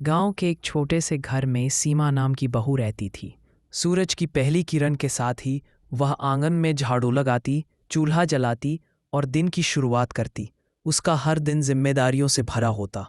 गांव के एक छोटे से घर में सीमा नाम की बहू रहती थी। सूरज की पहली किरण के साथ ही वह आंगन में झाड़ू लगाती, चूल्हा जलाती और दिन की शुरुआत करती। उसका हर दिन जिम्मेदारियों से भरा होता,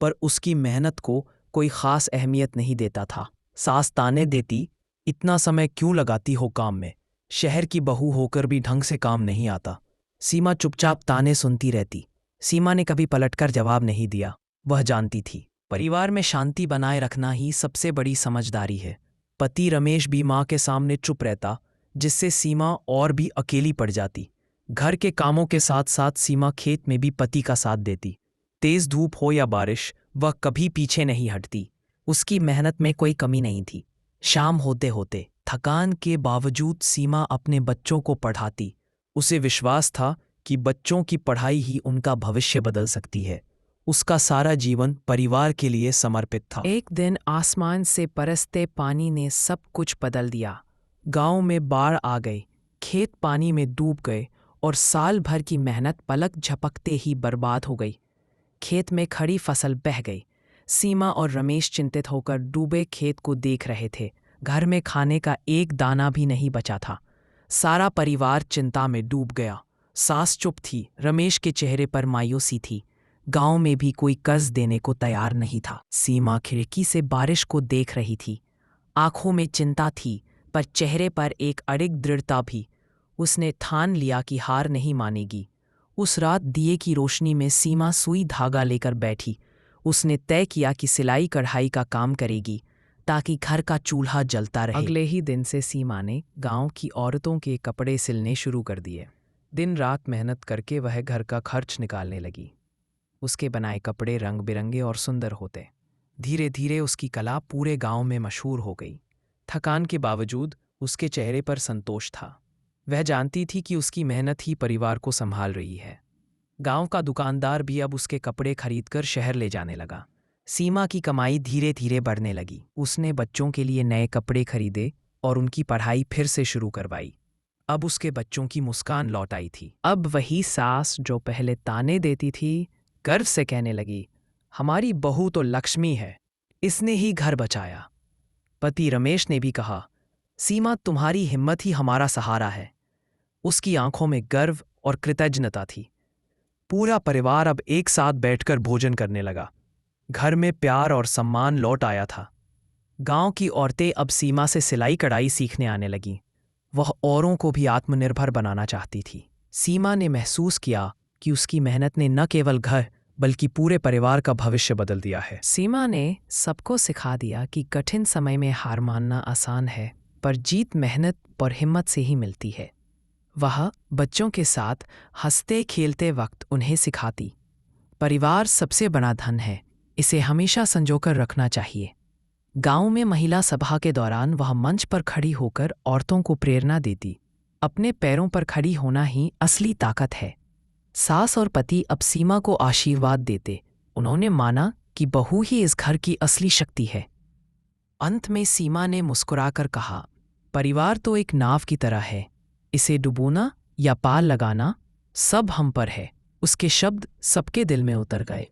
पर उसकी मेहनत को कोई खास अहमियत नहीं देता था। सास ताने देती, इतना समय क्यों लगाती हो काम में, शहर की बहू होकर भी ढंग से काम नहीं आता। सीमा चुपचाप ताने सुनती रहती। सीमा ने कभी पलटकर जवाब नहीं दिया। वह जानती थी, परिवार में शांति बनाए रखना ही सबसे बड़ी समझदारी है। पति रमेश भी माँ के सामने चुप रहता, जिससे सीमा और भी अकेली पड़ जाती। घर के कामों के साथ साथ सीमा खेत में भी पति का साथ देती। तेज धूप हो या बारिश, वह कभी पीछे नहीं हटती। उसकी मेहनत में कोई कमी नहीं थी। शाम होते होते थकान के बावजूद सीमा अपने बच्चों को पढ़ाती। उसे विश्वास था कि बच्चों की पढ़ाई ही उनका भविष्य बदल सकती है। उसका सारा जीवन परिवार के लिए समर्पित था। एक दिन आसमान से बरसते पानी ने सब कुछ बदल दिया। गांव में बाढ़ आ गई, खेत पानी में डूब गए और साल भर की मेहनत पलक झपकते ही बर्बाद हो गई। खेत में खड़ी फसल बह गई। सीमा और रमेश चिंतित होकर डूबे खेत को देख रहे थे। घर में खाने का एक दाना भी नहीं बचा था। सारा परिवार चिंता में डूब गया। सास चुप थी, रमेश के चेहरे पर मायूसी थी। गांव में भी कोई कर्ज देने को तैयार नहीं था। सीमा खिड़की से बारिश को देख रही थी। आंखों में चिंता थी, पर चेहरे पर एक अड़िग दृढ़ता भी। उसने ठान लिया कि हार नहीं मानेगी। उस रात दिए की रोशनी में सीमा सुई धागा लेकर बैठी। उसने तय किया कि सिलाई कढ़ाई का काम करेगी, ताकि घर का चूल्हा जलता रहे। अगले ही दिन से सीमा ने गांव की औरतों के कपड़े सिलने शुरू कर दिए। दिन रात मेहनत करके वह घर का खर्च निकालने लगी। उसके बनाए कपड़े रंग बिरंगे और सुंदर होते। धीरे धीरे उसकी कला पूरे गांव में मशहूर हो गई। थकान के बावजूद उसके चेहरे पर संतोष था। वह जानती थी कि उसकी मेहनत ही परिवार को संभाल रही है। गांव का दुकानदार भी अब उसके कपड़े खरीदकर शहर ले जाने लगा। सीमा की कमाई धीरे धीरे बढ़ने लगी। उसने बच्चों के लिए नए कपड़े खरीदे और उनकी पढ़ाई फिर से शुरू करवाई। अब उसके बच्चों की मुस्कान लौट आई थी। अब वही सास जो पहले ताने देती थी, गर्व से कहने लगी, हमारी बहू तो लक्ष्मी है, इसने ही घर बचाया। पति रमेश ने भी कहा, सीमा तुम्हारी हिम्मत ही हमारा सहारा है। उसकी आंखों में गर्व और कृतज्ञता थी। पूरा परिवार अब एक साथ बैठकर भोजन करने लगा। घर में प्यार और सम्मान लौट आया था। गांव की औरतें अब सीमा से सिलाई कढ़ाई सीखने आने लगीं। वह औरों को भी आत्मनिर्भर बनाना चाहती थी। सीमा ने महसूस किया कि उसकी मेहनत ने न केवल घर बल्कि पूरे परिवार का भविष्य बदल दिया है। सीमा ने सबको सिखा दिया कि कठिन समय में हार मानना आसान है, पर जीत मेहनत और हिम्मत से ही मिलती है। वह बच्चों के साथ हंसते खेलते वक्त उन्हें सिखाती, परिवार सबसे बड़ा धन है, इसे हमेशा संजोकर रखना चाहिए। गांव में महिला सभा के दौरान वह मंच पर खड़ी होकर औरतों को प्रेरणा देती, अपने पैरों पर खड़ी होना ही असली ताकत है। सास और पति अब सीमा को आशीर्वाद देते। उन्होंने माना कि बहू ही इस घर की असली शक्ति है। अंत में सीमा ने मुस्कुराकर कहा, परिवार तो एक नाव की तरह है, इसे डुबोना या पार लगाना सब हम पर है। उसके शब्द सबके दिल में उतर गए।